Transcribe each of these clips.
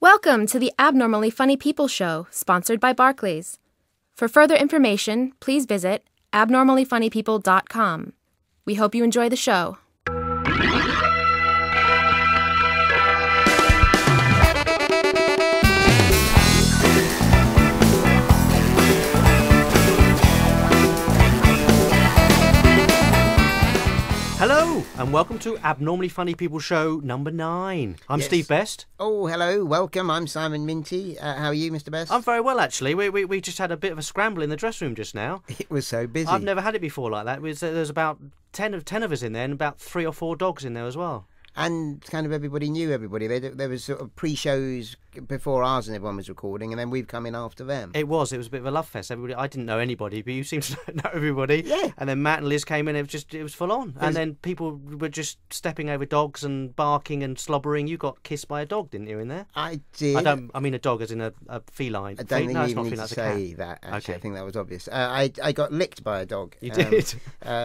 Welcome to the Abnormally Funny People Show, sponsored by Barclays. For further information, please visit abnormallyfunnypeople.com. We hope you enjoy the show. Hello, and welcome to Abnormally Funny People Show number 9. I'm Steve Best. Oh, hello, welcome. I'm Simon Minty. How are you, Mr. Best? I'm very well, actually. We just had a bit of a scramble in the dressing room just now. It was so busy. I've never had it before like that. There's about 10 of us in there and about 3 or 4 dogs in there as well. And kind of everybody knew everybody. There was sort of pre-shows before ours and everyone was recording, and then we've come in after them. It was a bit of a love fest. Everybody, I didn't know anybody, but you seemed to know everybody. Yeah. And then Matt and Liz came in, it was full on. And then people were just stepping over dogs and barking and slobbering. You got kissed by a dog, didn't you, in there? I did. I mean a dog as in a feline. I don't think you even need to say that, actually. Okay. I think that was obvious. I got licked by a dog. You did?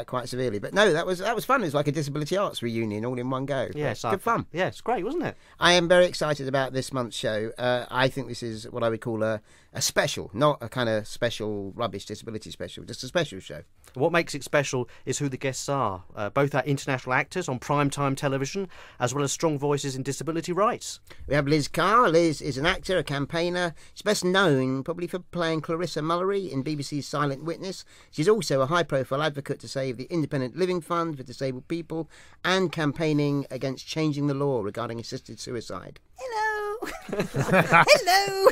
Quite severely. But no, that was fun. It was like a disability arts reunion all in one go. Yes. Good fun. Yeah, it's great, wasn't it? I am very excited about this month's show. I think this is what I would call a special, not a kind of special rubbish disability special, just a special show. What makes it special is who the guests are. Both are international actors on primetime television, as well as strong voices in disability rights. We have Liz Carr. Liz is an actor, a campaigner. She's best known probably for playing Clarissa Mullery in BBC's Silent Witness. She's also a high-profile advocate to save the Independent Living Fund for disabled people and campaigning against changing the law regarding assisted suicide. Hello. Hello.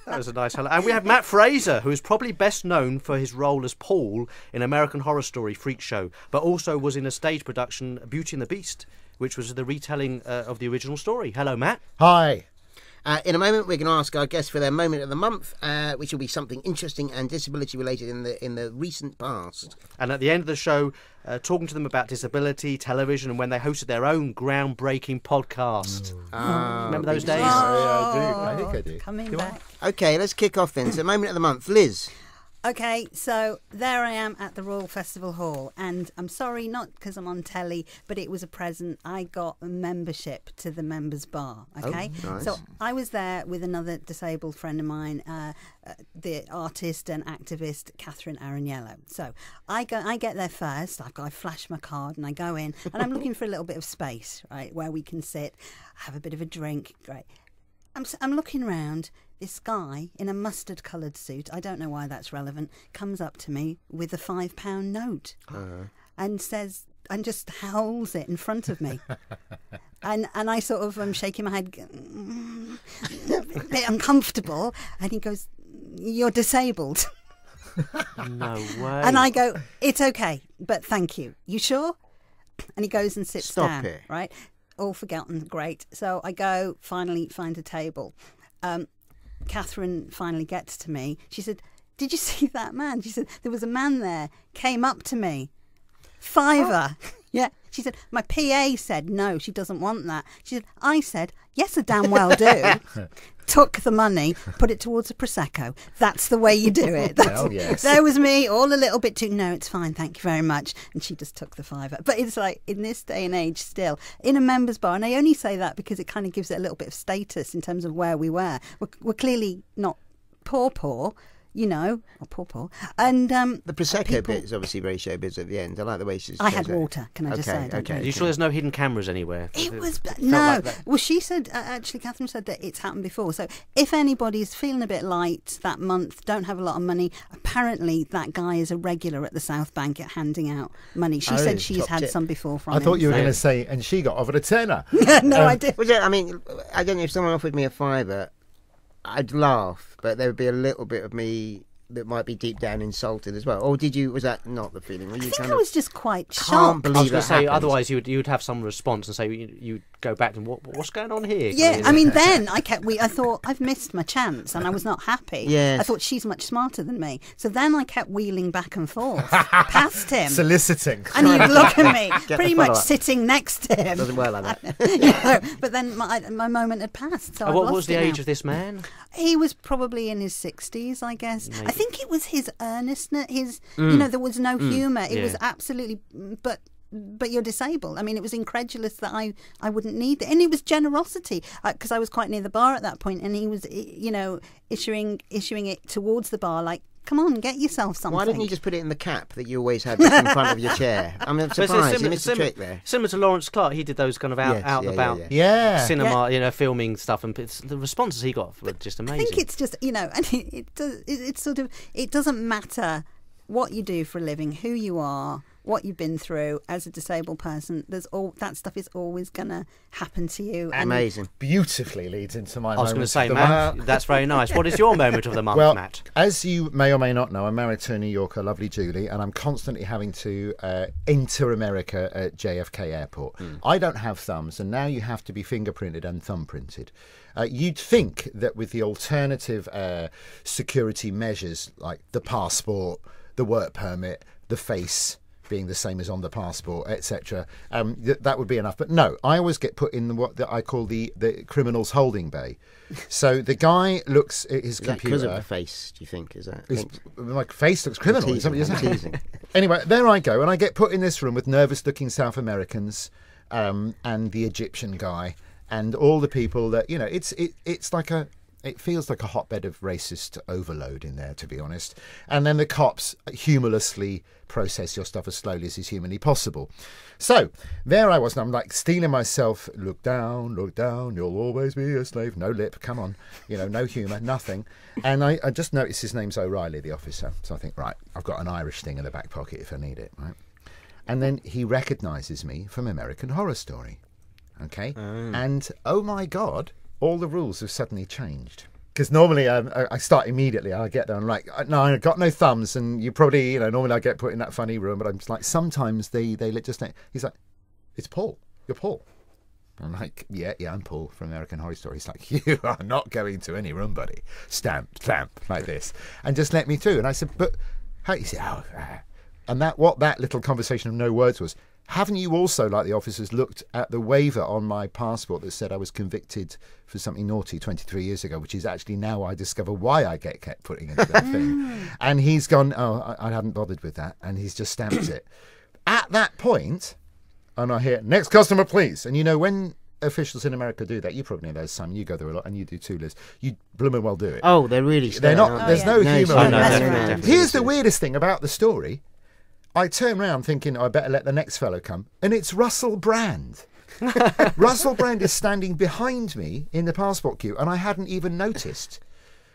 That was a nice hello. And we have Mat Fraser, who is probably best known for his role as Paul in American Horror Story Freak Show, but also was in a stage production, Beauty and the Beast, which was the retelling of the original story. Hello, Matt. Hi. In a moment, we're going to ask our guests for their moment of the month, which will be something interesting and disability-related in the recent past. And at the end of the show, talking to them about disability, television, and when they hosted their own groundbreaking podcast. Remember those days? Yeah, I do. I think I do. Coming back. OK, let's kick off then. So, moment of the month. Liz. Okay, so there I am at the Royal Festival Hall, and I'm sorry, not because I'm on telly, but it was a present. I got a membership to the members' bar, okay? Oh, nice. So I was there with another disabled friend of mine, the artist and activist Catherine Arignello. So I get there first, I flash my card and I go in, and I'm looking for a little bit of space, right, where we can sit, have a bit of a drink, great. I'm looking around. This guy in a mustard-coloured suit, I don't know why that's relevant, comes up to me with a £5 note and says, and just howls it in front of me. and I sort of am shaking my head, a bit uncomfortable, and he goes, "You're disabled." No way. And I go, "It's okay, but thank you. You sure?" And he goes and sits down. Stop it. Right? All forgotten, great. So I go, finally find a table. Catherine finally gets to me. She said, "Did you see that man?" She said, "There was a man there, came up to me. £5. Yeah. She said, "My PA said no, she doesn't want that." She said, "I said, yes, I damn well do." Took the money, put it towards a Prosecco. That's the way you do it. Hell yes. There was me, all a little bit too, "No, it's fine, thank you very much." And she just took the £5. But it's like, in this day and age still, in a members bar, and I only say that because it kind of gives it a little bit of status in terms of where we were. We're clearly not poor, you know, or poor. And The Prosecco people... bit is obviously very showbiz at the end. I like the way she's... I had water, can I just say? Okay. Are you sure there's no hidden cameras anywhere? It was... No. Like that. Well, she said, actually, Catherine said that it's happened before. So if anybody's feeling a bit light that month, don't have a lot of money, apparently that guy is a regular at the South Bank at handing out money. She said she's had some before from him. I thought you were going to say, and she got offered a tenner. No, I did. Was it, I mean, I don't know, if someone offered me a £5, I'd laugh, but there would be a little bit of me that might be deep down insulted as well. Or was that not the feeling? Were you I think kind I of was just quite can't shocked. believe I was going that to say, happened? otherwise you'd have some response and say you'd go back and what's going on here? Yeah, I mean, then I thought, I've missed my chance, and I was not happy. Yes. I thought, she's much smarter than me. So then I kept wheeling back and forth past him. Soliciting. And he'd look at me, the pretty much follow-up. sitting next to him. Doesn't work like that. You know, but then my moment had passed. So What was the age of this man? He was probably in his 60s, I guess. Maybe. I think it was his earnestness, you know, there was no humour. It Yeah. was absolutely, but but you're disabled. I mean, it was incredulous that I wouldn't need it. And it was generosity, because I was quite near the bar at that point, and he was, issuing it towards the bar, like, come on, get yourself something. Why didn't you just put it in the cap that you always had in front of your chair? I'm surprised. You missed the trick there. Similar to Lawrence Clark, he did those kind of out and about cinema, filming stuff, and the responses he got were just amazing. I think it's just, and it doesn't matter what you do for a living, who you are, what you've been through as a disabled person. That stuff is always going to happen to you. Amazing. Beautifully leads into my I was going to moment say, Matt, that's very nice. What is your moment of the month, well, Matt? As you may or may not know, I'm married to a New Yorker, lovely Julie, and I'm constantly having to enter America at JFK Airport. I don't have thumbs, and now you have to be fingerprinted and thumbprinted. You'd think that with the alternative security measures, like the passport, the work permit, the face being the same as on the passport, etc., that would be enough. But no, I always get put in what I call the criminal's holding bay. So the guy looks at his computer. Because of the face, do you think? Is that my face looks criminal? I'm teasing. Anyway, there I go, and I get put in this room with nervous-looking South Americans and the Egyptian guy and all the people that it feels like a hotbed of racist overload in there, to be honest. And then the cops humorlessly process your stuff as slowly as is humanly possible. So there I was, and I'm like stealing myself. Look down, you'll always be a slave. No lip, come on. No humour, nothing. And I just noticed his name's O'Reilly, the officer. So I think, right, I've got an Irish thing in the back pocket if I need it, right? And then he recognises me from American Horror Story. Okay? And, oh my God, all the rules have suddenly changed. Because normally I start immediately. I get there and I'm like, no, I've got no thumbs. And you probably, normally I get put in that funny room. But I'm just like, sometimes they just, he's like, it's Paul. You're Paul. I'm like, yeah, I'm Paul from American Horror Story. He's like, you are not going to any room, buddy. Stamp, like this. And just let me through. And I said, but how? He said, and what that little conversation of no words was, haven't you also, like the officers, looked at the waiver on my passport that said I was convicted for something naughty 23 years ago, which is actually now I discover why I get kept putting into that thing. And he's gone, I hadn't bothered with that. And he's just stamped it. At that point, and I hear, next customer, please. And when officials in America do that, you probably know those, Sam, you go there a lot, and you do too, Liz. You blooming well do it. Oh, they're really They're not, there's no humour. No, Here's the weirdest thing about the story. I turn around thinking I better let the next fellow come, and it's Russell Brand. Russell Brand is standing behind me in the passport queue, and I hadn't even noticed.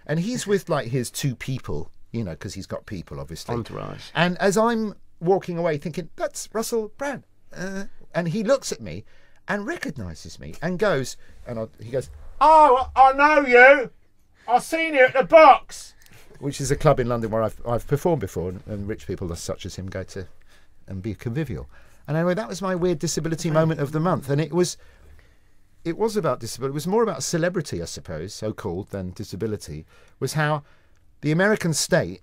And he's with like his two people, because he's got people, obviously. Entourage. And as I'm walking away thinking, that's Russell Brand. And he looks at me and recognises me and goes, he goes, oh, I know you. I've seen you at the Box. Which is a club in London where I've performed before, and rich people such as him go to and be convivial. And anyway, that was my weird disability moment of the month. And it was about disability. It was more about celebrity, I suppose, so-called, than disability, was how the American state,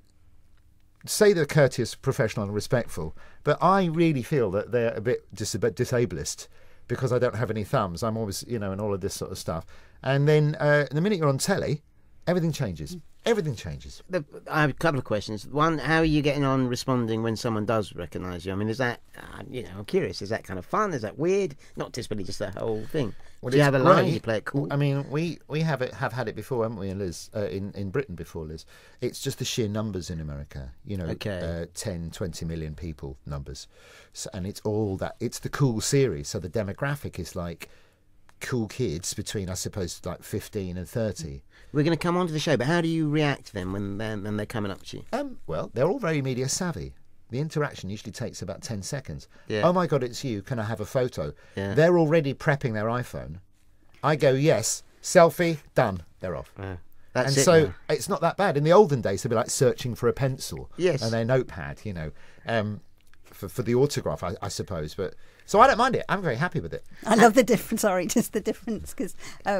say they're courteous, professional and respectful, but I really feel that they're a bit disableist because I don't have any thumbs. I'm always, and all of this sort of stuff. And then the minute you're on telly, everything changes. Everything changes. I have a couple of questions. One, how are you getting on responding when someone does recognise you? I mean, is that, I'm curious, is that kind of fun? Is that weird? Not disability, just the whole thing. Well, do you have a line? Do you play it cool? I mean, we have had it before, haven't we, Liz? In Britain before, Liz. It's just the sheer numbers in America. 10, 20 million people numbers. So, and it's all that. It's the cool series. So the demographic is like cool kids between, I suppose, like 15 and 30. We're going to come on to the show, but how do you react to them when they're coming up to you? Well, they're all very media savvy. The interaction usually takes about 10 seconds. Yeah. Oh my God, it's you. Can I have a photo? Yeah. They're already prepping their iPhone. I go, yes, selfie, done. They're off. Yeah. And so it's not that bad. In the olden days, they'd be like searching for a pencil. Yes. And their notepad, for the autograph, I suppose. But so I don't mind it. I'm very happy with it. I love the difference. Sorry, just the difference, because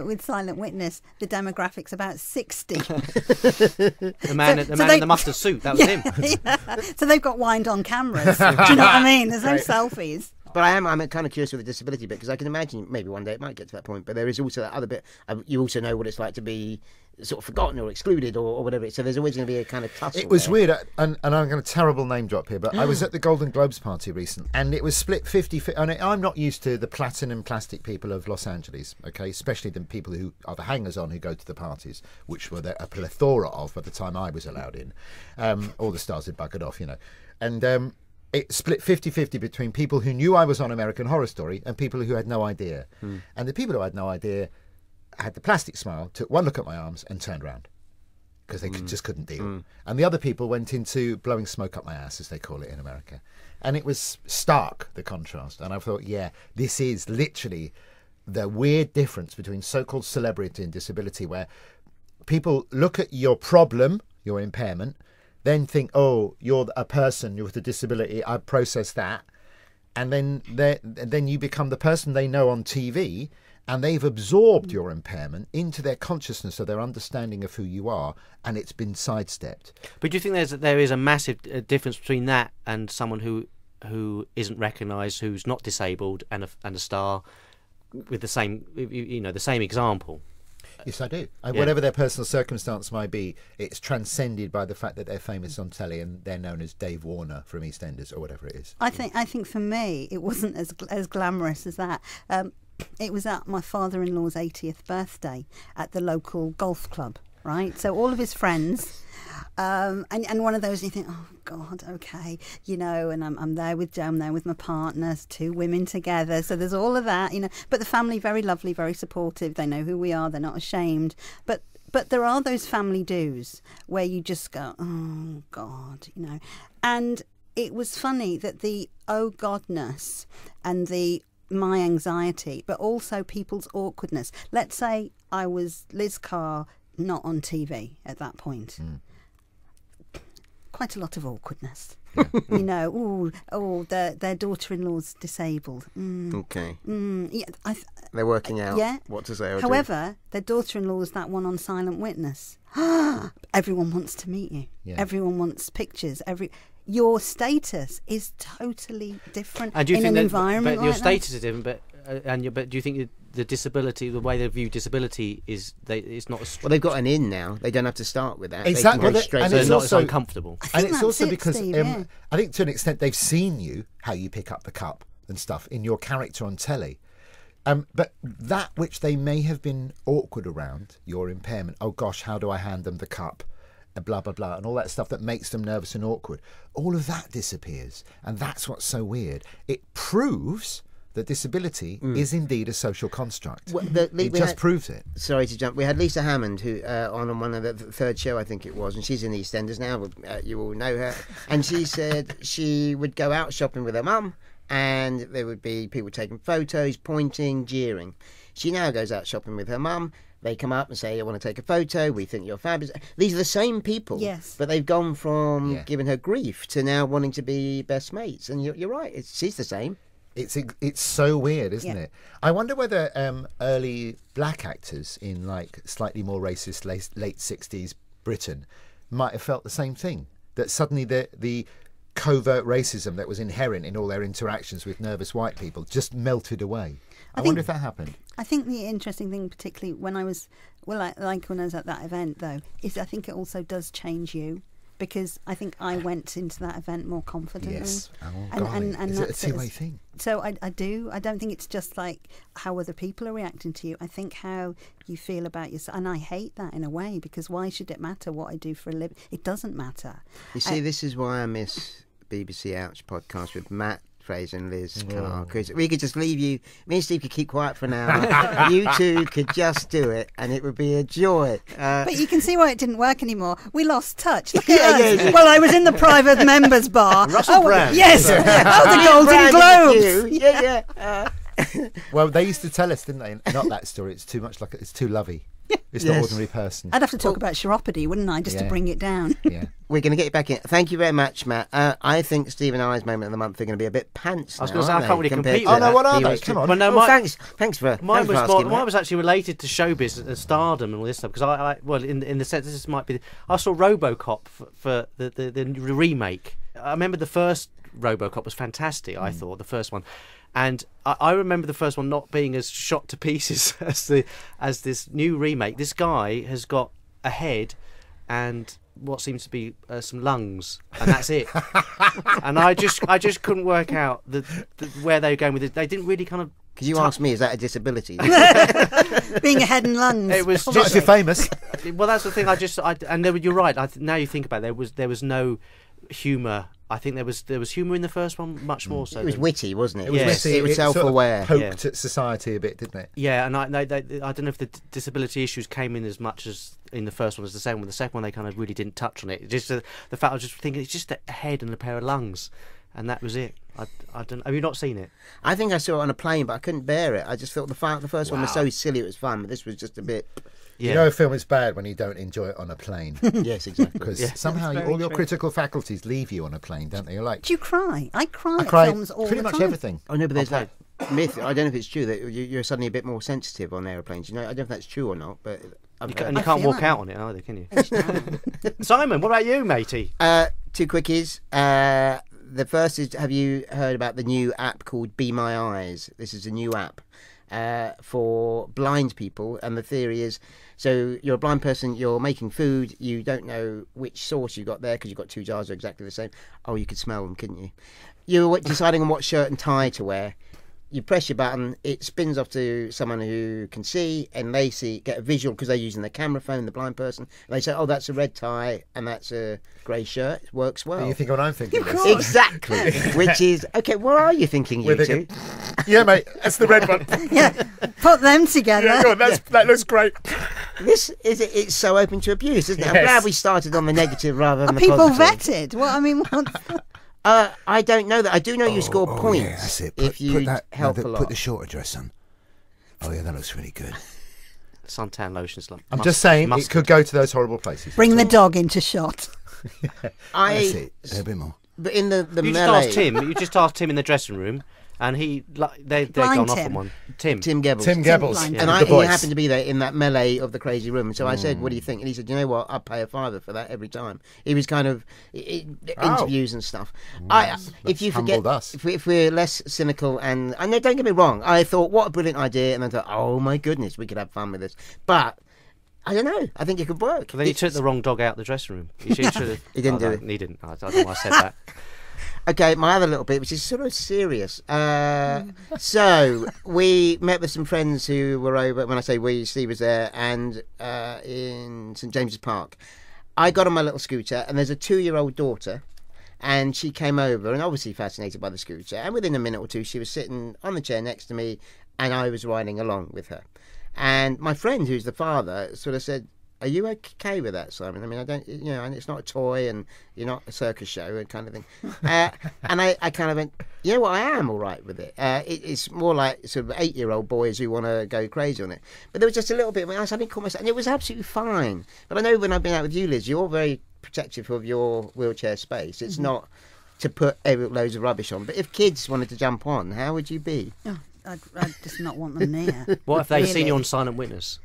with Silent Witness, the demographic's about 60. The man in the mustard suit, that was him. Yeah. So they've got wind-on cameras. Do you know what I mean? There's no selfies. But I'm kind of curious with the disability bit, because I can imagine maybe one day it might get to that point. But there is also that other bit. You also know what it's like to be sort of forgotten or excluded or whatever. So there's always going to be a kind of tussle. It was there. weird, and I'm going to terrible name drop here, but I was at the Golden Globes party recently, and it was split 50-50. And I'm not used to the platinum plastic people of Los Angeles, okay, especially the people who are the hangers-on who go to the parties, which were there a plethora of by the time I was allowed in. All the stars had buggered off, and it split 50-50 between people who knew I was on American Horror Story and people who had no idea. And the people who had no idea had the plastic smile, took one look at my arms and turned around because they just couldn't deal. And the other people went into blowing smoke up my ass, as they call it in America. And it was stark, the contrast. And I thought, yeah, this is literally the weird difference between so-called celebrity and disability, where people look at your problem, your impairment, then think, oh, you're a person with a disability, I process that. And then you become the person they know on TV, and they've absorbed your impairment into their consciousness, or their understanding of who you are, and it's been sidestepped. But do you think there is a massive difference between that and someone who isn't recognised, who's not disabled, and a star with the same the same example? Yes, I do. Whatever their personal circumstance might be, it's transcended by the fact that they're famous on telly and they're known as Dave Warner from EastEnders or whatever it is. I think for me it wasn't as glamorous as that. It was at my father-in-law's 80th birthday at the local golf club, right? So all of his friends, and one of those, you think, oh God, okay, and I'm there with Joe, I'm there with my partners, 2 women together. So there's all of that, But the family, very lovely, very supportive. They know who we are. They're not ashamed. But there are those family dues where you just go, oh God, And it was funny that the oh Godness and the my anxiety, but also people's awkwardness. Let's say I was Liz Carr, not on TV at that point. Quite a lot of awkwardness. Their daughter-in-law's disabled. Okay. Yeah, they're working out yeah. what to say. However, their daughter-in-law is that one on Silent Witness. Everyone wants to meet you. Yeah. Everyone wants pictures. Your status is totally different And do you in think an environment but your like status is different, but do you think the disability, the way they view disability, it's not as... Well, they've got an in now. They don't have to start with that. Exactly. They can go straight And to it's not also as uncomfortable. And it's also because Steve, yeah. I think to an extent they've seen you, how you pick up the cup and stuff in your character on telly. But that which they may have been awkward around, your impairment, oh gosh, how do I hand them the cup? Blah, blah, blah, and all that stuff that makes them nervous and awkward. All of that disappears. And that's what's so weird. It proves that disability is indeed a social construct. Well, it just proves it. Sorry to jump. We had Lisa Hammond who on one of the third show, I think it was, and she's in EastEnders now. You all know her. And she said she would go out shopping with her mum, and there would be people taking photos, pointing, jeering. She now goes out shopping with her mum. They come up and say, I want to take a photo, we think you're fabulous. These are the same people, yes. But they've gone from giving her grief to now wanting to be best mates. And you're right, she's the same. It's so weird, isn't it? I wonder whether early black actors in like slightly more racist late 60s Britain might have felt the same thing. That suddenly the covert racism that was inherent in all their interactions with nervous white people just melted away. I wonder if that happened. I think the interesting thing, particularly when I was, when I was at that event, though, is I think it also does change you, because I think I went into that event more confidently. Yes. Oh, and is it a that's two-way thing? So I do. I don't think it's just like how other people are reacting to you. I think how you feel about yourself. And I hate that in a way, because why should it matter what I do for a living? It doesn't matter. You see, this is why I miss BBC Ouch podcast with Mat Fraser and Liz Carr, because we could just leave you. Me and Steve could keep quiet for an hour. You two could just do it, and it would be a joy. But you can see why it didn't work anymore. We lost touch. Look at us. Yeah. Well, I was in the private members bar. Russell Brand. Yes. The Golden Globes. Yeah. Well, they used to tell us, didn't they? Not that story. It's too much like it's too lovey. It's not ordinary person. I'd have to talk about chiropody, wouldn't I, just to bring it down? Yeah. We're going to get you back in. Thank you very much, Matt. I think Steve and I's moment of the month are going to be a bit pants. I was going to say, I can't really compete Oh with no, what are that. they? Come on. Well, no, thanks for mine asking. mine was actually related to showbiz and stardom and all this stuff, because I in the sense this might be, I saw RoboCop for the remake. I remember the first RoboCop was fantastic. I thought the first one, And I remember the first one not being as shot to pieces as this new remake. This guy has got a head and what seems to be some lungs, and that's it. And I just couldn't work out where they were going with it. They didn't really kind of. Because you asked me, is that a disability? Being a head and lungs. It was Not just if you're famous. well, that's the thing. You're right. Now you think about it, there was no humour. I think there was humour in the first one, much more so. It was witty, wasn't it? It was witty. It was self-aware. Sort of poked at society a bit, didn't it? Yeah, and I don't know if the disability issues came in as much as in the first one as the second one. The second one, they kind of really didn't touch on it. Just the fact I was just thinking it's just a head and a pair of lungs, and that was it. I don't. Have you not seen it? I think I saw it on a plane, but I couldn't bear it. I just thought the first one was so silly it was fun, but this was just a bit. Yeah. You know a film is bad when you don't enjoy it on a plane. Yes, exactly. Because somehow all your critical faculties leave you on a plane, don't they? You're like, Do you cry? I cry I at cry films all pretty the much time. everything. Oh no, but there's that myth. I don't know if it's true that you're suddenly a bit more sensitive on airplanes. You know, I don't know if that's true or not, but You can't feel walk that. out on it either, can you? Simon, what about you, matey? two quickies. The first is, have you heard about the new app called Be My Eyes? This is a new app for blind people, and the theory is, so you're a blind person, you're making food, you don't know which sauce you got there because you've got two jars that are exactly the same. Oh, you could smell them, couldn't you? You were deciding on what shirt and tie to wear. You press your button, it spins off to someone who can see, and they get a visual because they're using their camera phone, the blind person. And they say, oh, that's a red tie and that's a grey shirt. It works well. You think what I'm thinking? Exactly. Which is, okay, what are you thinking, you two? Yeah, mate, that's the red one. Yeah, put them together. Yeah, go on, that looks great. It's so open to abuse, isn't it? I'm Yes. glad we started on the negative rather than Are the people positive. vetted? Well, I mean, I don't know that. I do know you score points Yeah, that's it. if you help a Put lot. the shorter dress on. Oh yeah, that looks really good. Suntan lotion's like. I'm just saying it could go to those horrible places. bring the dog into shot. That's it. A bit more. But in the You melee, just asked Tim in the dressing room, and they've gone off on one. Tim Gebels. Tim Gebels. Blind. And the he voice. happened to be there in that melee of the crazy room. So I said, what do you think? And he said, you know what? I'd pay $5 for that every time. He was kind of interviews and stuff. If you forget, humbled us. if we're less cynical, and I know, don't get me wrong, I thought, what a brilliant idea. And I thought, oh my goodness, we could have fun with this. But I don't know. I think it could work. But then he took the wrong dog out of the dressing room. He should have. He didn't do it. He didn't. I don't know why I said that. Okay, my other little bit, which is sort of serious. So we met with some friends who were over. When I say we, Steve was there, and in St James's Park. I got on my little scooter, and there's a 2-year-old daughter, and she came over, and obviously fascinated by the scooter. And within a minute or two, she was sitting on the chair next to me, and I was riding along with her. And my friend, who's the father, sort of said, are you okay with that, Simon? I mean, I don't, and it's not a toy, and you're not a circus show, and kind of thing. And I kind of went, you know what, I am all right with it. It's more like sort of 8-year-old boys who want to go crazy on it. But there was just a little bit, I didn't call myself, and it was absolutely fine. But I know when I've been out with you, Liz, you're very protective of your wheelchair space. It's not to put loads of rubbish on. But if kids wanted to jump on, how would you be? Oh, I'd just not want them near. What if they've seen Really? you on Silent Witness?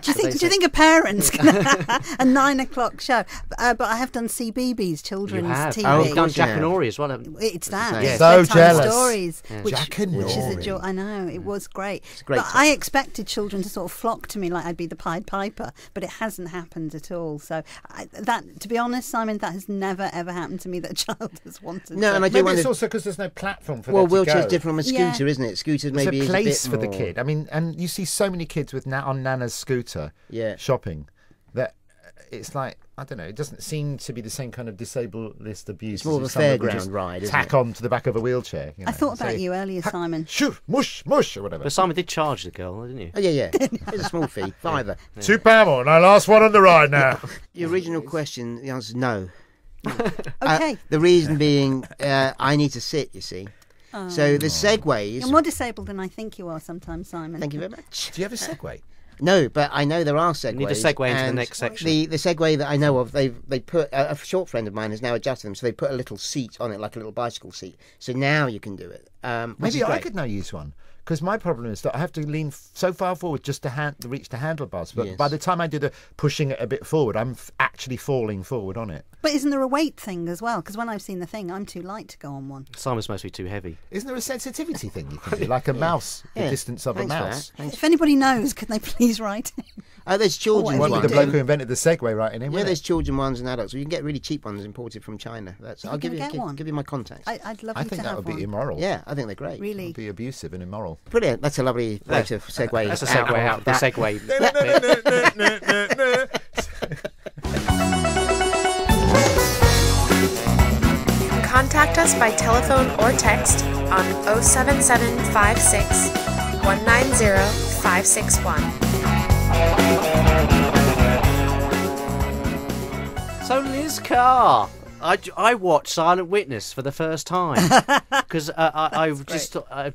Do you think a parent's going to a 9 o'clock show? But I have done CBeebies, children's You have. TV. Oh, You've done God, Jack yeah. and Ori as well, haven't you? It's that. Yeah. It's So bedtime jealous. stories, which Jack and is a Nori. joy. I know, it was great. a great But time. I expected children to sort of flock to me like I'd be the Pied Piper, but it hasn't happened at all. So to be honest, Simon, that has never ever happened to me that a child has wanted. No, to. and I do Maybe wonder. it's also because there's no platform for Well, them to wheelchair's go. different from a Yeah. scooter, isn't it? Scooters There's maybe a is place bit for the more- kid. I mean, and you see so many kids with on Nana's scooter shopping that it's like, I don't know, it doesn't seem to be the same kind of disabled list abuse. It's more of a as someone would fairground just ride, isn't tack it? on to the back of a wheelchair. I thought about you earlier, Simon. Shoo, mush, mush, or whatever. But Simon did charge the girl, didn't you? Oh, yeah. It's a small fee, £5. £2 more, and I last one on the ride now. The original question, the answer is no. Okay. The reason being, I need to sit, you see. So the segues... You're more disabled than I think you are sometimes, Simon. Thank you very much. Do you have a Segway? No, but I know there are segues. need to segue into the and next section. The segue that I know of, they put... a short friend of mine has now adjusted them, so they put a little seat on it, like a little bicycle seat. So now you can do it. Which Maybe is I great. could now use one. Because my problem is that I have to lean so far forward just to reach the handlebars. But Yes. by the time I do the pushing it a bit forward, I'm at actually falling forward on it. But isn't there a weight thing as well? Because when I've seen the thing, I'm too light to go on one. Simon's supposed to be too heavy. Isn't there a sensitivity thing you can do, like a mouse, the distance of a Thanks for mouse? that. If anybody knows, can they please write it? There's children's One ones. with the bloke who invented the Segway writing in. Yeah, wasn't there's it? children ones and adults. You can get really cheap ones imported from China. I'll give you my contacts. I'd love I you think to that have would be one. immoral. Yeah, I think they're great. It Really? would be abusive and immoral. Brilliant. That's a lovely way to segue. That's a segue out. The segue. Contact us by telephone or text on 07756 190 561. So Liz Carr, I watched Silent Witness for the first time because I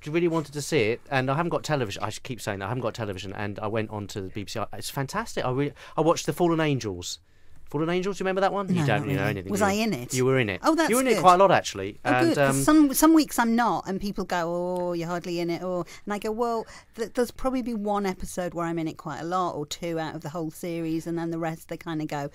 really wanted to see it, and I haven't got television. I should keep saying that I haven't got television, and I went on to the BBC. It's fantastic. I watched The Fallen Angels. Fallen Angels, do you remember that one? No, You don't not know really. anything. Was I in it? You were in it. Oh, that's You were in good. it quite a lot, actually. Oh, good. 'Cause some weeks I'm not, and people go, "Oh, you're hardly in it," and I go, "Well, there's probably be one episode where I'm in it quite a lot, or two out of the whole series, and then the rest they kind of go,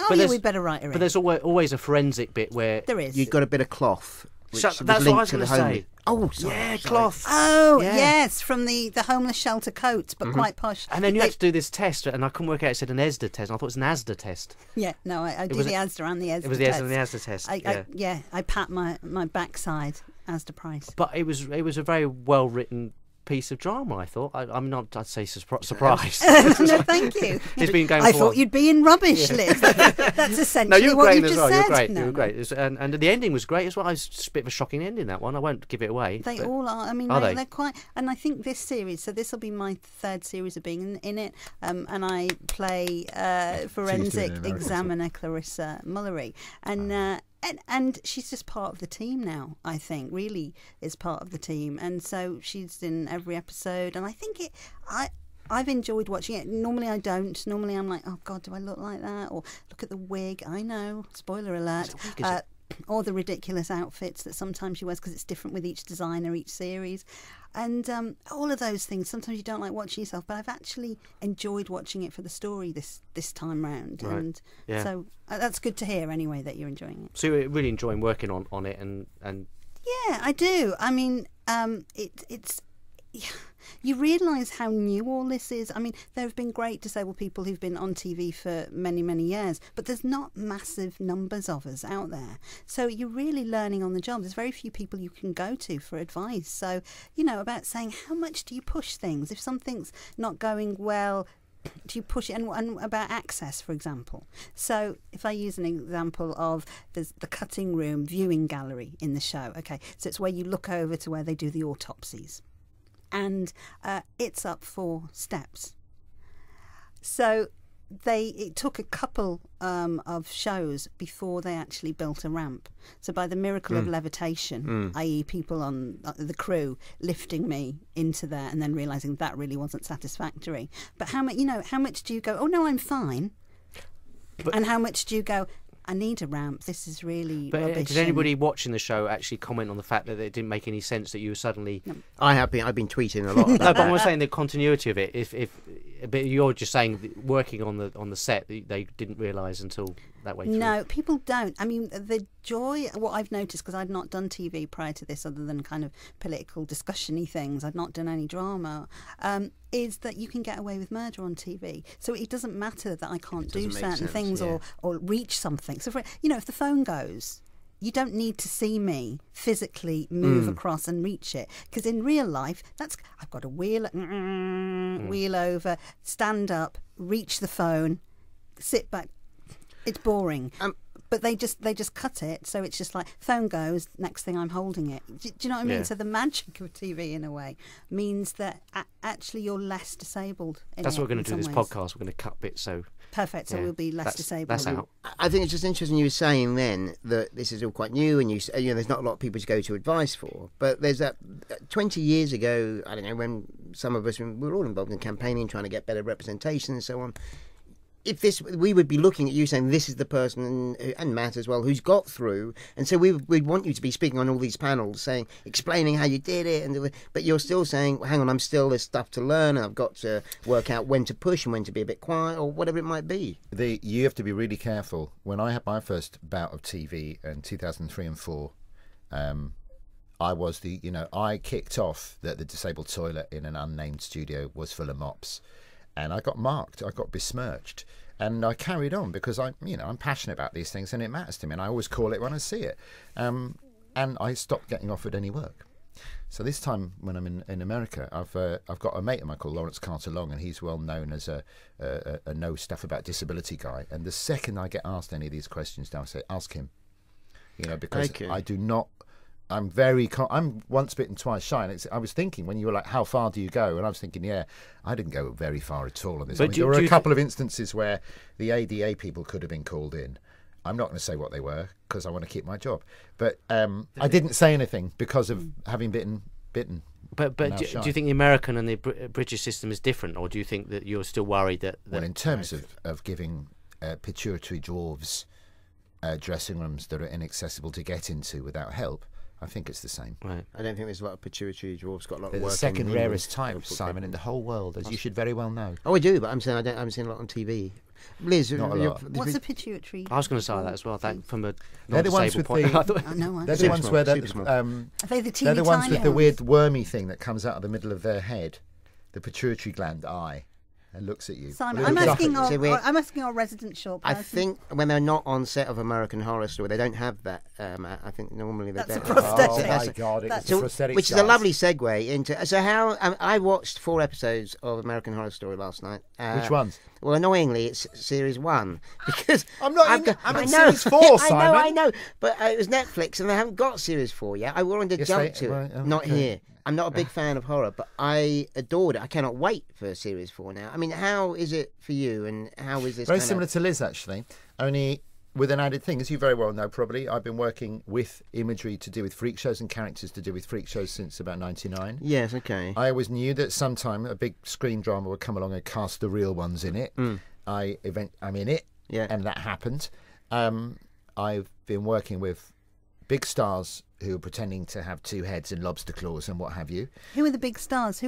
we'd better write her in." But there's always a forensic bit where There is. You've got a bit of cloth. Which That's was what I linked was to the going to home. say. Oh, sorry. Yeah, sorry. cloth. Oh, Yeah. yes, from the homeless shelter coats, but quite posh. And then you had to do this test, and I couldn't work out. It said an ESDA test, and I thought it was an ASDA test. Yeah, no, I do was the a- ASDA and the ASDA It was the ESDA test. and the ASDA test. I pat my backside ASDA price. But it was a very well written piece of drama. I thought. I'm not. I'd say surprised. No, thank you. It's been going. I for a thought while. you'd be in rubbish, Liz. That's essentially No, you were what great you as just well. said. You were great. No, You were no. great. And the ending was great as well. It's just a bit of a shocking ending, that one. I won't give it away. They but- all are. I mean, Are they? they're quite. And I think this series. So this will be my third series of being in it. And I play forensic American examiner Clarissa Mullery, and she's just part of the team now. I think really is part of the team, and so she's in every episode. And I think I've enjoyed watching it. Normally I don't. Normally I'm like, oh God, do I look like that? Or look at the wig. I know. Spoiler alert. Or the ridiculous outfits that sometimes she wears because it's different with each designer, each series. And all of those things. Sometimes you don't like watching yourself, but I've actually enjoyed watching it for the story this time round. Right. And Yeah. so that's good to hear anyway that you're enjoying it. So you're really enjoying working on it, and Yeah, I do. I mean, it's you realise how new all this is. I mean, there have been great disabled people who've been on TV for many, many years, but there's not massive numbers of us out there. So you're really learning on the job. There's very few people you can go to for advice. So, about saying how much do you push things? If something's not going well, do you push it? And about access, for example. So if I use an example of there's the cutting room viewing gallery in the show. Okay, so it's where you look over to where they do the autopsies. And it's up 4 steps. So it took a couple of shows before they actually built a ramp. So by the miracle of levitation, i.e. people on the crew lifting me into there and then realising that really wasn't satisfactory. But how much do you go, oh no, I'm fine? And how much do you go, I need a ramp, this is really But rubbish. did anybody watching the show actually comment on the fact that it didn't make any sense that you were suddenly? I've been tweeting a lot about No, but I'm saying the continuity of it. But you're just saying that working on the set, they didn't realise until that way through. No, people don't. I mean, the joy, what I've noticed, because I'd not done TV prior to this other than kind of political discussion-y things, I'd not done any drama, is that you can get away with murder on TV. So it doesn't matter that I can't do doesn't make certain sense, things yeah. or reach something. So, if the phone goes, you don't need to see me physically move across and reach it. Because in real life, I've got to wheel over, stand up, reach the phone, sit back. It's boring. But they just cut it, so it's just like phone goes, next thing I'm holding it. Do you know what I mean? Yeah. So the magic of TV in a way means that actually you're less disabled. That's what we're going to do in this ways. podcast. We're going to cut bits so. Perfect. So Yeah, we'll be less that's- disabled. that's out. I think it's just interesting you were saying then that this is all quite new and there's not a lot of people to go to advice for. But there's that 20 years ago, I don't know, when some of us we were all involved in campaigning, trying to get better representation and so on. if this, we would be looking at you saying this is the person, and Matt as well, who's got through, and so we'd want you to be speaking on all these panels, explaining how you did it, but you're still saying, hang on, there's stuff to learn, and I've got to work out when to push and when to be a bit quiet, or whatever it might be. You have to be really careful. When I had my first bout of TV in 2003 and 4, I was I kicked off that the disabled toilet in an unnamed studio was full of mops. And I got marked, I got besmirched, and I carried on because I'm passionate about these things, and it matters to me, and I always call it when I see it. And I stopped getting offered any work. So this time when I'm in America, I've got a mate of mine called Lawrence Carter Long, and he's well known as a know stuff about disability guy. And the second I get asked any of these questions now, I say, ask him. Because I do not. I'm once bitten, twice shy. And I was thinking when you were like, how far do you go? And I was thinking, I didn't go very far at all on this. There were a couple of instances where the ADA people could have been called in. I'm not going to say what they were because I want to keep my job. But I didn't say anything because of having bitten. But do you think the American and the British system is different, or do you think that you're still worried that well, in terms of giving pituitary dwarves dressing rooms that are inaccessible to get into without help, I think it's the same. Right. I don't think there's a lot of pituitary dwarfs got a lot of They're work. the second in rarest type, Simon, in the whole world, as you should very well know. Oh, I do, but I'm saying I haven't seen a lot on TV. Liz, not a lot. What's a pituitary? I was going to say that as well. From a they're the ones with point. They're the ones where are they the they're the ones with the ones? weird wormy thing that comes out of the middle of their head, the pituitary gland eye, and looks at you. Simon, I'm asking our resident short person. I think when they're not on set of American Horror Story, they don't have that. I think normally they That's don't. a prosthetic. Oh my God! It's a prosthetic. Which is a lovely segue into. So how I watched 4 episodes of American Horror Story last night. Which ones? Well, annoyingly, it's series 1 because I'm in series 4, Simon. I know, but it was Netflix and they haven't got series 4 yet. I wanted to jump to it. Not here. I'm not a big fan of horror, but I adored it. I cannot wait for series 4 now. I mean, how is it for you, and how is this? Very similar to Liz, actually, only with an added thing, as you very well know. Probably, I've been working with imagery to do with freak shows and characters to do with freak shows since about '99. Yes, okay. I always knew that sometime a big screen drama would come along and cast the real ones in it. I'm in it, and that happened. I've been working with big stars who are pretending to have 2 heads and lobster claws and what have you. Who are the big stars?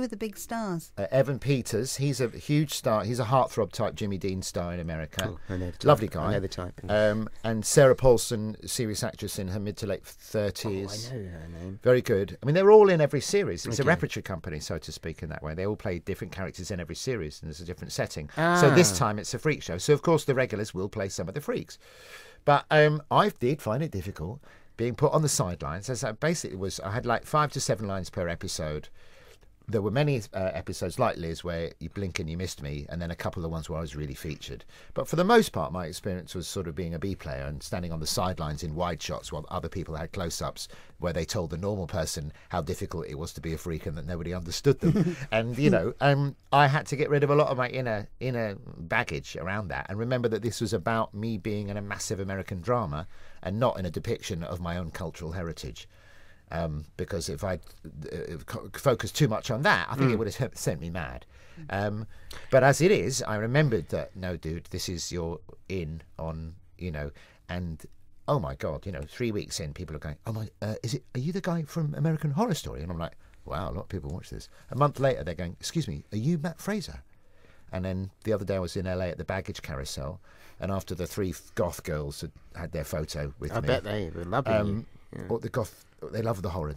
Evan Peters, he's a huge star. He's a heartthrob type Jimmy Dean star in America. Oh, I know the type. Lovely guy. I know the type. And Sarah Paulson, serious actress in her mid to late 30s. Oh, I know her name. Very good. I mean, they're all in every series. It's a repertory company, so to speak, in that way. They all play different characters in every series, and there's a different setting. So this time it's a freak show. So, of course, the regulars will play some of the freaks. But I did find it difficult being put on the sidelines. As I had like 5 to 7 lines per episode. There were many episodes like Liz where you blink and you missed me, and then a couple of ones where I was really featured. But for the most part, my experience was sort of being a B player and standing on the sidelines in wide shots while other people had close-ups where they told the normal person how difficult it was to be a freak and that nobody understood them. And I had to get rid of a lot of my inner baggage around that, and remember that this was about me being in a massive American drama and not in a depiction of my own cultural heritage. Because if I'd focused too much on that, I think it would have sent me mad. But as it is, I remembered that, no, dude, this is your in on, and oh my God, 3 weeks in, people are going, oh my, are you the guy from American Horror Story? And I'm like, wow, a lot of people watch this. A month later, they're going, excuse me, are you Mat Fraser? And then the other day I was in LA at the baggage carousel, and after the 3 goth girls had their photo with me. I bet they were lovely. Or the goth, they love the horror.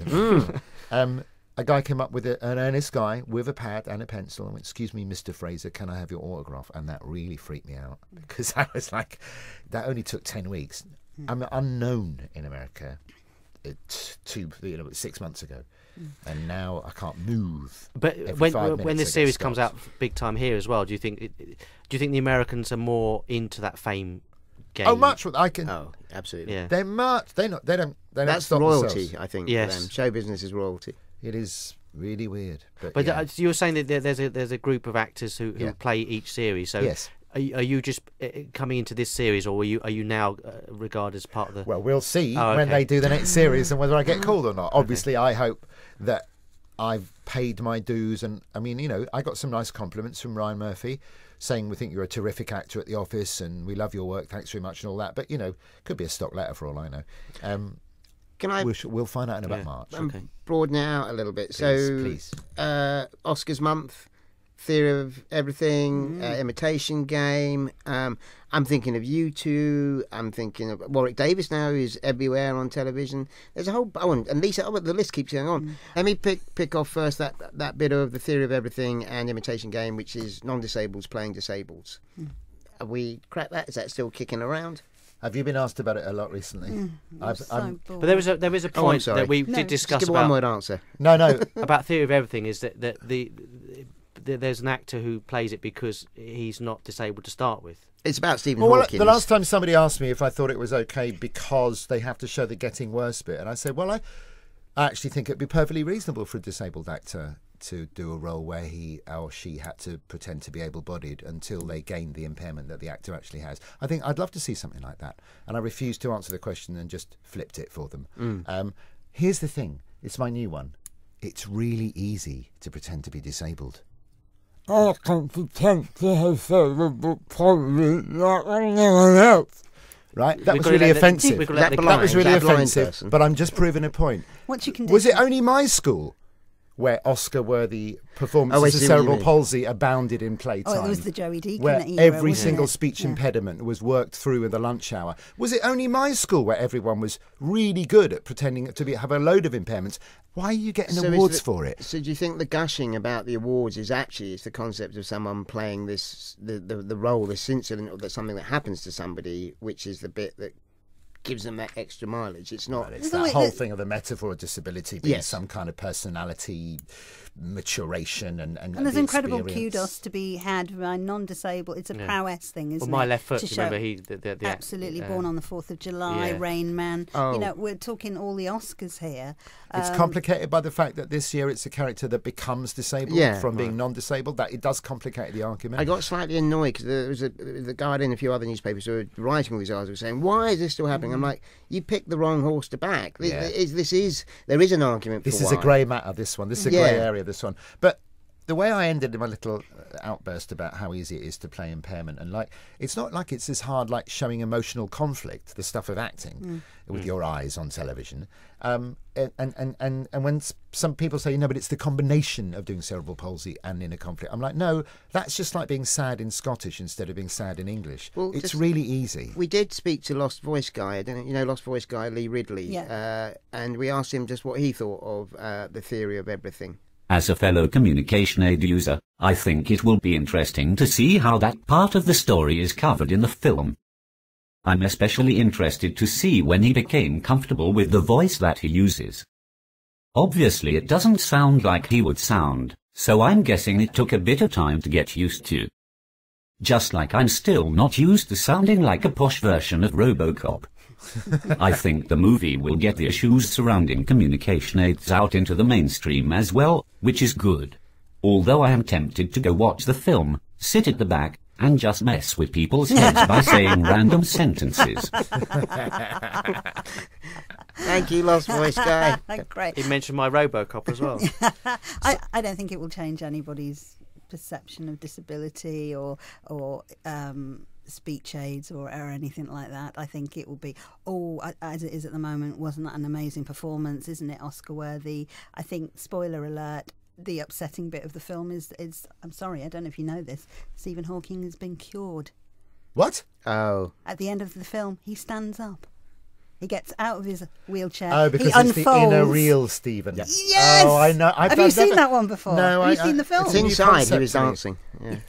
A guy came up with an earnest guy with a pad and a pencil and went, excuse me, Mr. Fraser, can I have your autograph? And that really freaked me out because I was like, that only took 10 weeks. I'm unknown in America 6 months ago. And now I can't move. But when this series comes out big time here as well, do you think the Americans are more into that fame game? Oh, much. I can. Oh, absolutely. Yeah. They're much. They don't. That's stop royalty, themselves. I think. Yes. For them. Show business is royalty. It is really weird. But yeah. You were saying that there's a group of actors who play each series. So yes. Are you just coming into this series, or are you now regarded as part of the? Well, we'll see when they do the next series and whether I get called or not. Obviously, I hope that I've paid my dues, and I mean, you know, I got some nice compliments from Ryan Murphy saying we think you're a terrific actor at the office and we love your work, thanks very much and all that. But, you know, could be a stock letter for all I know. Can I? We'll find out in about March. Broaden out a little bit. Please. Oscars month, Theory of Everything, Imitation Game. I'm thinking of U2. I'm thinking of Warwick Davis now, who's everywhere on television. There's a whole and Lisa. The list keeps going on. Let me pick off first that bit of the Theory of Everything and Imitation Game, which is non-disableds playing disableds. Have we cracked that? Is that still kicking around? Have you been asked about it a lot recently? But But there was a point that we did discuss Just give a about one-word answer. No. about Theory of Everything is that there's an actor who plays it because he's not disabled to start with. It's about Stephen Well, Hawking. the last time somebody asked me if I thought it was okay because they have to show the getting worse bit, and I said, well, I actually think it'd be perfectly reasonable for a disabled actor to do a role where he or she had to pretend to be able-bodied until they gained the impairment that the actor actually has. I think I'd love to see something like that, and I refused to answer the question and just flipped it for them. Here's the thing, it's my new one. It's really easy to pretend to be disabled. I can pretend to have cerebral palsy like anyone else. Right, that was really offensive. That was really offensive, person? but I'm just proving a point. What you can do? Was it only my school where Oscar-worthy performances of cerebral palsy abounded in playtime? Oh, it was the Joey Deacon where era, every wasn't single it? speech impediment was worked through in the lunch hour. Was it only my school where everyone was really good at pretending to have a load of impairments? Why are you getting awards for it? So do you think the gushing about the awards is actually it's the concept of someone playing this the role, this incident, or that something that happens to somebody, which is the bit that gives them that extra mileage? It's not. It's that whole thing of the metaphor of disability being some kind of personality maturation and there's the incredible experience. kudos to be had by non-disabled. It's a prowess thing, isn't it? My left foot. To Remember, show the absolutely born on the 4th of July, Rain Man. Oh. You know, we're talking all the Oscars here. It's complicated by the fact that this year it's a character that becomes disabled from being non-disabled. That it does complicate the argument. I got slightly annoyed because there was the Guardian and a few other newspapers who were writing all these articles saying, "Why is this still happening?" I'm like, you picked the wrong horse to back. There is an argument for This is why. a grey matter, this one. This is a grey area, this one. But the way I ended in my little outburst about how easy it is to play impairment, and like it's not like it's as hard like showing emotional conflict, the stuff of acting with your eyes on television. And when some people say, no, but it's the combination of doing cerebral palsy and inner conflict, I'm like, no, that's just like being sad in Scottish instead of being sad in English. Well, it's really easy. We did speak to Lost Voice guy, Lost Voice guy Lee Ridley, and we asked him just what he thought of the Theory of Everything. As a fellow communication aid user, I think it will be interesting to see how that part of the story is covered in the film. I'm especially interested to see when he became comfortable with the voice that he uses. Obviously it doesn't sound like he would sound, so I'm guessing it took a bit of time to get used to. Just like I'm still not used to sounding like a posh version of RoboCop. I think the movie will get the issues surrounding communication aids out into the mainstream as well, which is good. Although I am tempted to go watch the film, sit at the back, and just mess with people's heads by saying random sentences. Thank you, Lost Voice guy. Great. He mentioned my RoboCop as well. I don't think it will change anybody's perception of disability or speech aids or anything like that. I think it will be, as it is at the moment, wasn't that an amazing performance? Isn't it Oscar worthy? I think, spoiler alert, the upsetting bit of the film is I'm sorry, I don't know if you know this, Stephen Hawking has been cured. What? Oh. At the end of the film, he stands up. He gets out of his wheelchair. Oh, because he it's unfolds. the inner real Stephen. Yes! Oh, I know. Have you seen that one before? No, Have you seen the film? It's inside. He was Conceptually. dancing.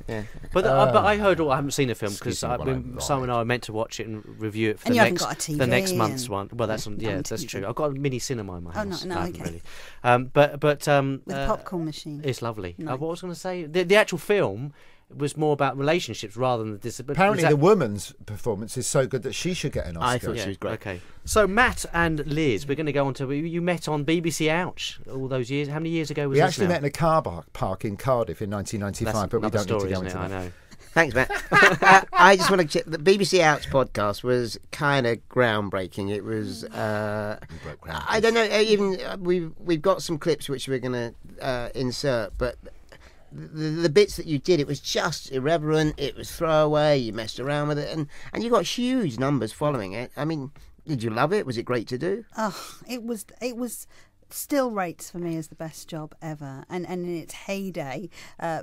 Yeah. But I heard I haven't seen the film because Excuse me while I'm Simon and I were meant to watch it and review it for And the you haven't next got a TV the next month's and- one. Well, that's that's TV. true. I've got a mini cinema in my house. no, I haven't okay. really. But With a popcorn machine. It's lovely. No. What was I going to say? The actual film was more about relationships rather than the disability. Apparently, the woman's performance is so good that she should get an Oscar. I thought she was great. Okay. So Matt and Liz, we're going to go on to you met on BBC Ouch all those years. How many years ago was We this actually now? met in a car park in Cardiff in 1995, That's but we another don't story, need to go isn't into it? that. I know. Thanks, Matt. I just want to check. The BBC Outs podcast was kind of groundbreaking. It was. I don't know. Even we've got some clips which we're going to insert, but the bits that you did, it was just irreverent. It was throwaway. You messed around with it, and you got huge numbers following it. I mean, did you love it? Was it great to do? Oh, it was. Still rates for me as the best job ever, and in its heyday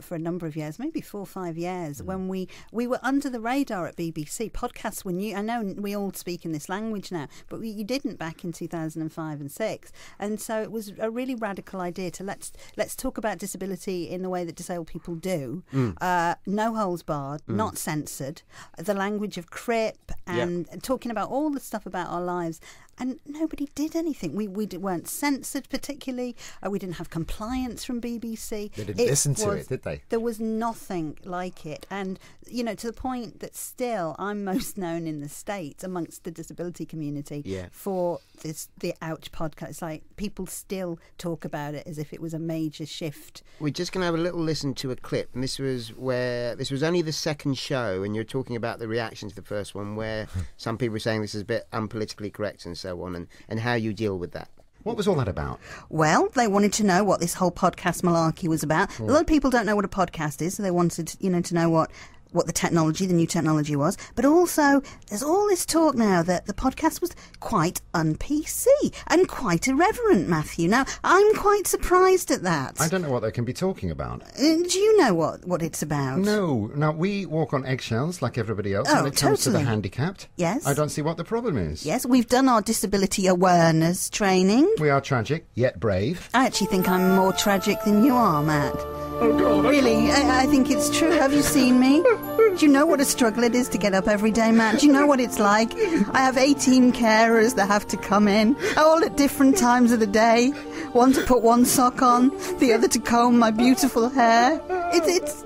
for a number of years, maybe 4 or 5 years, when we were under the radar at BBC. Podcasts were new. I know we all speak in this language now, but you didn't back in 2005 and 6, and so it was a really radical idea to let's talk about disability in the way that disabled people do. No holds barred, not censored, the language of crip, and talking about all the stuff about our lives. And nobody did anything. We weren't censored particularly. We didn't have compliance from BBC. They didn't listen to it, did they? There was nothing like it. And, you know, to the point that still I'm most known in the States amongst the disability community for the Ouch podcast. It's like people still talk about it as if it was a major shift. We're just going to have a little listen to a clip. And this was only the second show, and you're talking about the reaction to the first one, where some people were saying this is a bit unpolitically correct and so on, and how you deal with that. What was all that about? Well, they wanted to know what this whole podcast malarkey was about. A lot of people don't know what a podcast is, so they wanted, to know what the new technology was. But also, there's all this talk now that the podcast was quite un-PC and quite irreverent, Matthew. Now, I'm quite surprised at that. I don't know what they can be talking about. Do you know what it's about? No. Now, we walk on eggshells like everybody else Oh, when it comes to the totally. handicapped. Yes. I don't see what the problem is. Yes, we've done our disability awareness training. We are tragic, yet brave. I actually think I'm more tragic than you are, Matt. Oh, God. Really, I think it's true. Have you seen me? Do you know what a struggle it is to get up every day, Matt? Do you know what it's like? I have 18 carers that have to come in, all at different times of the day. One to put one sock on, the other to comb my beautiful hair. It's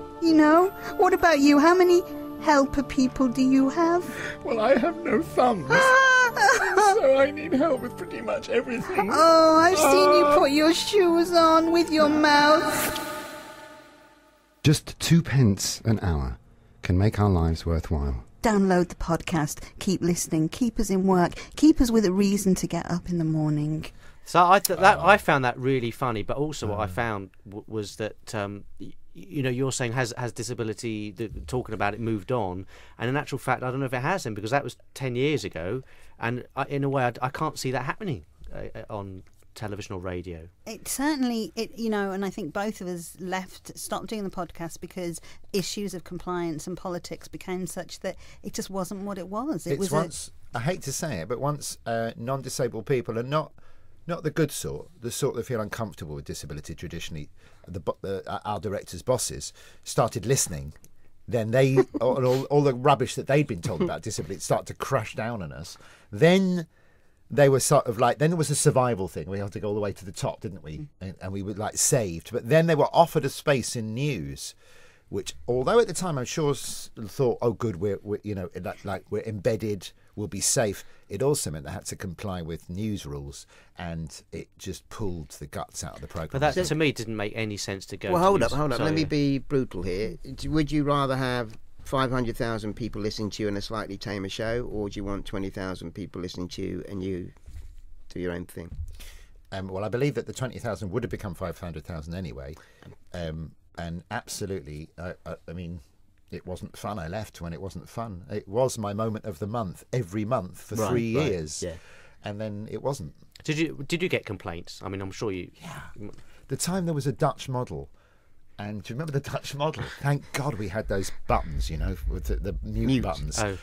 what about you? How many helper people do you have? Well, I have no thumbs, so I need help with pretty much everything. Oh, I've seen you put your shoes on with your mouth. Just 2p an hour can make our lives worthwhile. Download the podcast, keep listening, keep us in work, keep us with a reason to get up in the morning. So I found that really funny, but also what I found was that you're saying has disability, talking about it, moved on, and in actual fact I don't know if it hasn't, because that was 10 years ago, and in a way I can't see that happening on television or radio. It certainly, and I think both of us stopped doing the podcast because issues of compliance and politics became such that it just wasn't what it was. I hate to say it, but once non-disabled people are not the good sort, the sort that feel uncomfortable with disability traditionally, our directors' bosses started listening, then they all the rubbish that they'd been told about disability started to crash down on us. Then they were sort of like, then there was a survival thing. We had to go all the way to the top, didn't we? And we were like saved. But then they were offered a space in news, which, although at the time I'm sure thought, oh, good, we're embedded, we'll be safe. It also meant they had to comply with news rules, and it just pulled the guts out of the programme. But that, to me, didn't make any sense to go. Well, hold up. So, Let me be brutal here. Would you rather have 500,000 people listening to you in a slightly tamer show, or do you want 20,000 people listening to you and you do your own thing? Well, I believe that the 20,000 would have become 500,000 anyway. And absolutely, I mean, it wasn't fun. I left when it wasn't fun. It was my moment of the month, every month for 3 years. Yeah. And then it wasn't. Did you get complaints? I mean, I'm sure you... Yeah. The time there was a Dutch model. And do you remember the Dutch model? Thank God we had those buttons, with the mute buttons. Oh.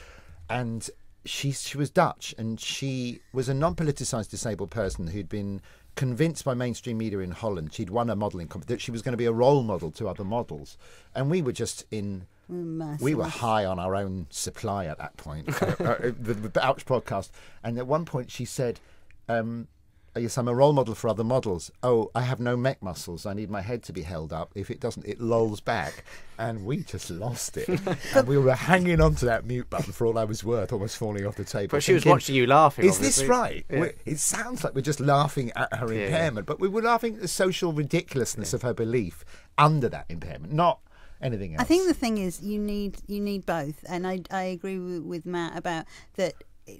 And she was Dutch, and she was a non-politicised disabled person who'd been convinced by mainstream media in Holland. She'd won a modelling competition. She was going to be a role model to other models. And we were just we were high on our own supply at that point, the Ouch podcast. And at one point she said, yes, I'm a role model for other models. Oh, I have no mech muscles. I need my head to be held up. If it doesn't, it lolls back. And we just lost it. And we were hanging on to that mute button for all I was worth, almost falling off the table. But she was watching you laughing, Is this right? Yeah. It sounds like we're just laughing at her impairment, but we were laughing at the social ridiculousness of her belief under that impairment, not anything else. I think the thing is you need both, and I agree with Matt about that.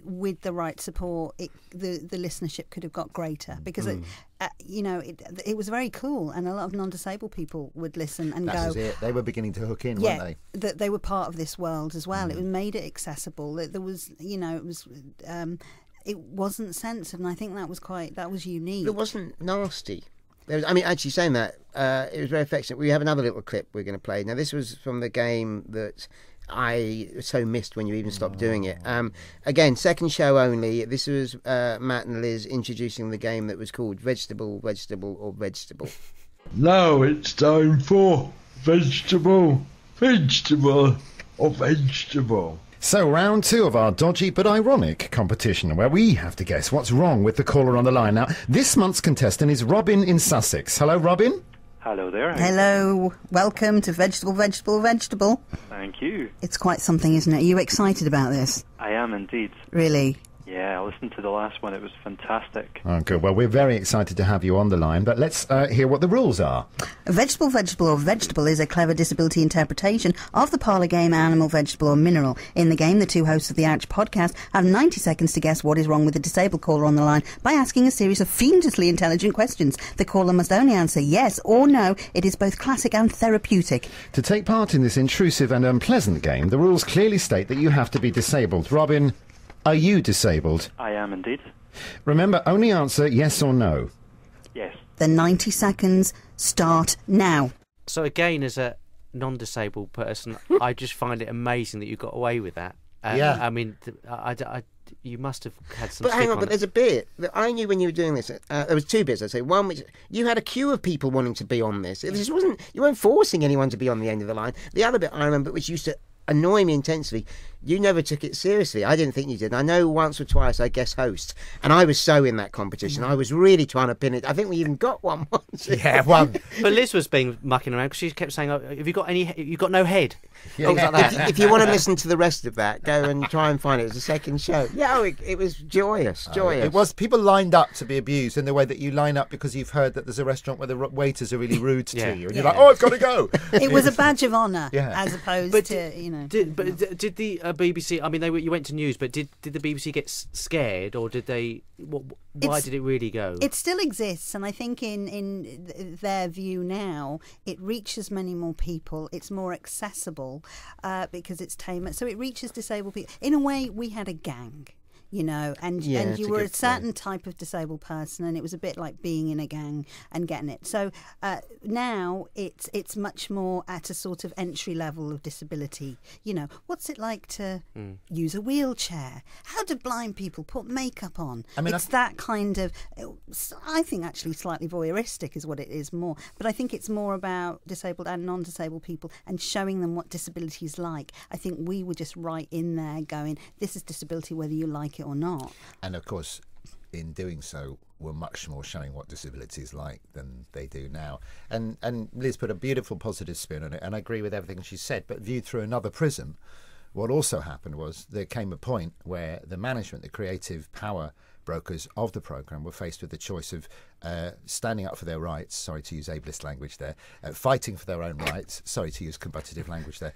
With the right support, the listenership could have got greater because it was very cool, and a lot of non-disabled people would listen and that go. Was it. They were beginning to hook in, weren't they? That they were part of this world as well. It made it accessible. There was, it wasn't censored, and I think that was unique. It wasn't nasty. Actually saying that, it was very affectionate. We have another little clip we're going to play. Now, this was from the game that I so missed when you even stopped doing it. Again, second show only. This was Matt and Liz introducing the game that was called Vegetable, Vegetable or Vegetable. Now it's time for Vegetable, Vegetable or Vegetable. So, round 2 of our dodgy but ironic competition, where we have to guess what's wrong with the caller on the line. Now, this month's contestant is Robin in Sussex. Hello, Robin. Hello there. Hello. Welcome to Vegetable, Vegetable, Vegetable. Thank you. It's quite something, isn't it? Are you excited about this? I am indeed. Really? Yeah, I listened to the last one. It was fantastic. Oh, good. Well, we're very excited to have you on the line, but let's hear what the rules are. Vegetable, Vegetable or Vegetable is a clever disability interpretation of the parlour game Animal, Vegetable or Mineral. In the game, the two hosts of the Ouch podcast have 90 seconds to guess what is wrong with the disabled caller on the line by asking a series of fiendishly intelligent questions. The caller must only answer yes or no. It is both classic and therapeutic. To take part in this intrusive and unpleasant game, the rules clearly state that you have to be disabled. Robin, are you disabled? I am indeed. Remember, only answer yes or no. Yes. The 90 seconds start now. So again, as a non-disabled person, I just find it amazing that you got away with that. Yeah. I mean, you must have had some. But hang on, but there's a bit that I knew when you were doing this. There was 2 bits. I'd say one, which you had a queue of people wanting to be on this. You weren't forcing anyone to be on the end of the line. The other bit I remember, which used to annoy me intensely, you never took it seriously. I didn't think you did. I know once or twice I guest host, and I was so in that competition. I was really trying to pin it. I think we even got one once. Yeah, one. But Liz was being mucking around because she kept saying, "Oh, have you got any? You got no head?" Yeah. Things like that. If you want to listen to the rest of that, go and try and find it. It was the second show. Yeah, it was joyous. It was. People lined up to be abused in the way that you line up because you've heard that there's a restaurant where the waiters are really rude to you, and you're like, "Oh, I've got to go." It was a badge of honour, Yeah. as opposed to, you know. Did the BBC? I mean, you went to news, but did the BBC get scared, or did they? Why did it really go? It still exists, and I think in their view now, it reaches many more people. It's more accessible because it's tamer, so it reaches disabled people. In a way, we had a gang. You know, and you were a certain type of disabled person, and it was a bit like being in a gang and getting it. So now it's much more at a sort of entry level of disability. You know, what's it like to use a wheelchair? How do blind people put makeup on? I mean, it's that kind of. I think actually slightly voyeuristic is what it is more. But I think it's more about disabled and non-disabled people and showing them what disability is like. I think we were just right in there going, this is disability whether you like it or not. And of course, in doing so, we're much more showing what disability is like than they do now. And Liz put a beautiful positive spin on it, and I agree with everything she said, but viewed through another prism, what also happened was there came a point where the management, the creative power brokers of the programme were faced with the choice of standing up for their rights, sorry to use ableist language there, fighting for their own rights, sorry to use combative language there,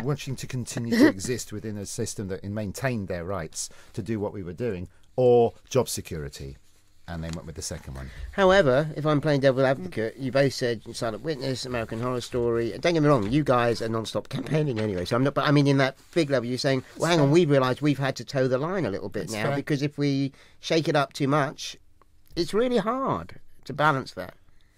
wanting to continue to exist within a system that maintained their rights to do what we were doing, or job security. And they went with the second one. However, if I'm playing devil advocate, you both said Silent Witness, American Horror Story. Don't get me wrong, you guys are non-stop campaigning anyway. So I'm not. But I mean, in that big level, you're saying, well, hang on, we've realised we've had to toe the line a little bit now fair. Because if we shake it up too much, it's really hard to balance that.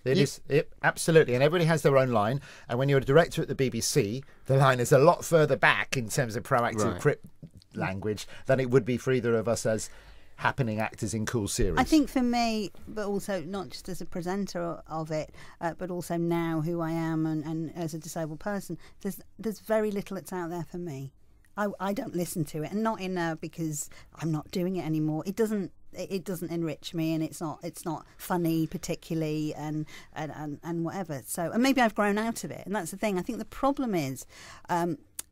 It is absolutely, and everybody has their own line. And when you're a director at the BBC, the line is a lot further back in terms of proactive crypt language than it would be for either of us as happening actors in cool series. I think for me, but also not just as a presenter of it, but also now who I am and as a disabled person, there's very little that's out there for me. I don't listen to it, and not in because I'm not doing it anymore. It doesn't enrich me, and it's not funny particularly, and whatever. So, and maybe I've grown out of it, and that's the thing. I think the problem is.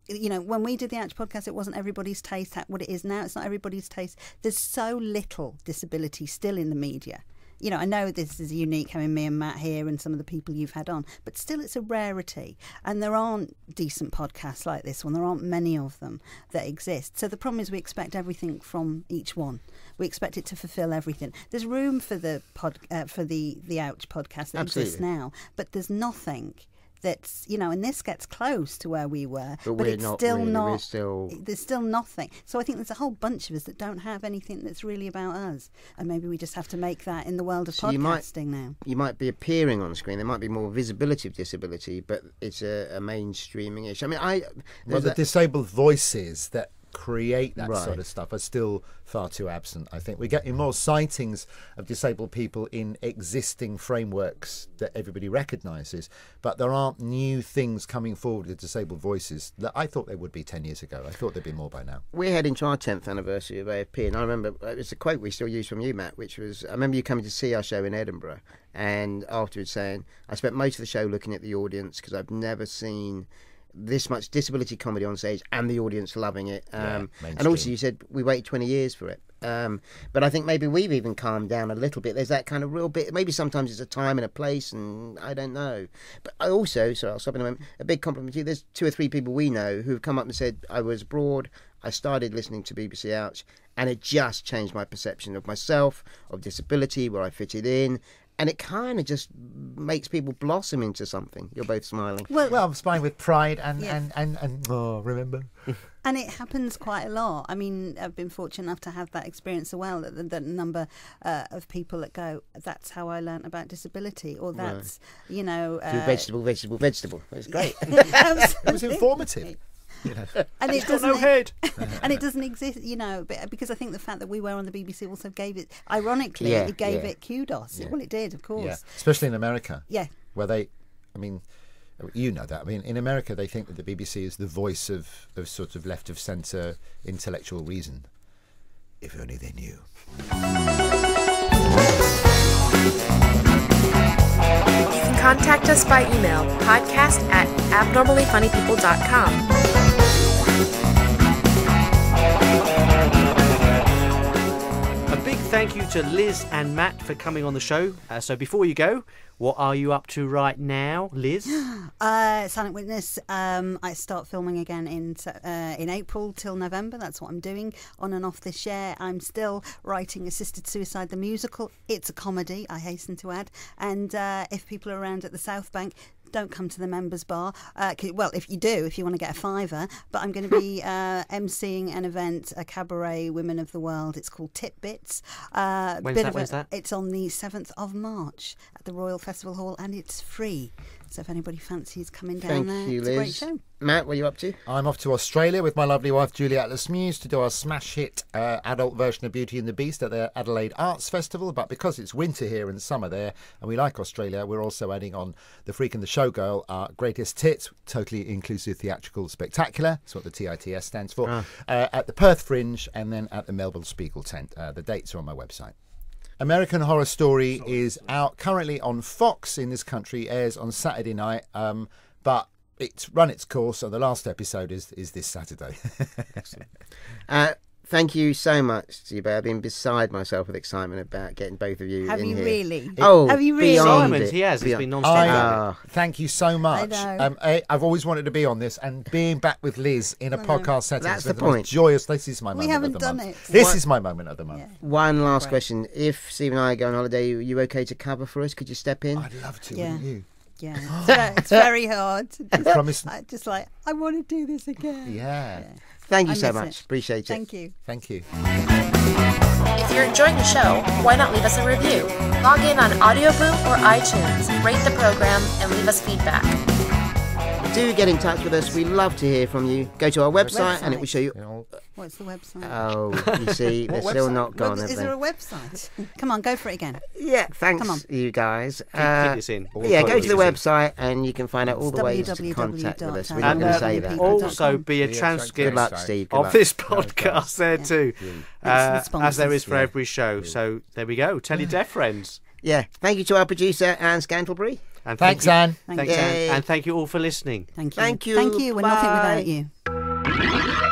You know, when we did the Ouch podcast, it wasn't everybody's taste. What it is now, it's not everybody's taste. There's so little disability still in the media. I know this is unique having me and Matt here and some of the people you've had on, but still it's a rarity. And there aren't decent podcasts like this one. There aren't many of them that exist. So the problem is we expect everything from each one. We expect it to fulfil everything. There's room for the Ouch podcast that exists now, but there's nothing that's, and this gets close to where we were, but it's still not. There's still nothing. So I think there's a whole bunch of us that don't have anything that's really about us, and maybe we just have to make that in the world of podcasting now. You might be appearing on screen. There might be more visibility of disability, but it's a mainstreaming issue. I mean, the disabled voices that create that sort of stuff are still far too absent. I think we're getting more sightings of disabled people in existing frameworks that everybody recognises, but there aren't new things coming forward with disabled voices that I thought there would be 10 years ago. I thought there'd be more by now. We're heading to our 10th anniversary of AFP, and I remember it's a quote we still use from you, Matt, which was, I remember you coming to see our show in Edinburgh and afterwards saying, I spent most of the show looking at the audience because I've never seen this much disability comedy on stage and the audience loving it. And also you said we waited 20 years for it. But I think maybe we've even calmed down a little bit. There's that kind of real bit. Maybe sometimes it's a time and a place, and I don't know. But I also, sorry, I'll stop in a moment, a big compliment to you. There's 2 or 3 people we know who've come up and said, I was abroad, I started listening to BBC Ouch, and it just changed my perception of myself, of disability, where I fitted in. And it kind of just makes people blossom into something. You're both smiling. Well, I'm smiling with pride and remember. And it happens quite a lot. I mean, I've been fortunate enough to have that experience as well. The number of people that go, that's how I learnt about disability, or that's, vegetable. It's great. It was informative. And it doesn't, no head. And it doesn't exist, because I think the fact that we were on the BBC also gave it, ironically, it gave it kudos. Yeah. Well, it did, of course. Yeah. Especially in America. Yeah. Where you know that. I mean, in America, they think that the BBC is the voice of sort of left of centre intellectual reason. If only they knew. You can contact us by email, podcast@abnormallyfunnypeople.com. A big thank you to Liz and Matt for coming on the show. So before you go, what are you up to right now, Liz? Silent Witness. I start filming again in April till November. That's what I'm doing on and off this year. I'm still writing Assisted Suicide the musical. It's a comedy, I hasten to add. And if people are around at the South Bank, don't come to the members bar. Well, if you do, if you want to get a $5. But I'm going to be emceeing an event, a cabaret, Women of the World. It's called Titbits. When's that? It's on the 7th of March at the Royal Festival Hall, and it's free. So if anybody fancies coming down there, you, it's Liz. a great show. Matt, what are you up to? I'm off to Australia with my lovely wife Julie Atlas-Muse to do our smash hit adult version of Beauty and the Beast at the Adelaide Arts Festival. But because it's winter here and summer there, and we like Australia, we're also adding on The Freak and the Showgirl, our greatest hits, totally inclusive theatrical spectacular. That's what the TITS stands for. At the Perth Fringe and then at the Melbourne Spiegel tent. The dates are on my website. American Horror Story is out currently on Fox in this country, airs on Saturday night, but it's run its course, so the last episode is this Saturday. Thank you so much, Steve. I've been beside myself with excitement about getting both of you Have in you here. Really? Oh, have you really? Simon, he has. It's been non-stop. Thank you so much. I know. I've always wanted to be on this, and being back with Liz in a podcast setting That's is the point. most joyous. This is my We moment haven't of the done month. it. This is my moment of the month. Yeah. One last question. If Steve and I go on holiday, are you okay to cover for us? Could you step in? I'd love to, Yeah. wouldn't you? Yeah, it's very hard. Promise. I want to do this again. Yeah. Thank you I so miss much. it. Appreciate it. Thank you. Thank you. If you're enjoying the show, why not leave us a review? Log in on Audioboo or iTunes, rate the program, and leave us feedback. Do get in touch with us. We love to hear from you. Go to our website and it will show you. What's the website? Oh, you see, they're still not gone, have Is they? there a website? Come on, go for it again. Yeah, thanks, Come on. you guys. Keep this in. Yeah, go to the website and you can find out all the ways to contact with us. We're not And going to say that. also be a transcript Good luck, Steve. Good of luck. this podcast there too, Thanks to the as there is sponsors. for every show. So there we go. Tell your deaf friends. Yeah, thank you to our producer, Anne Scantlebury. And Thanks, you, Anne. Thanks, Yay. Anne. And thank you all for listening. Thank you. Thank you. Thank you. We're nothing Bye. without you.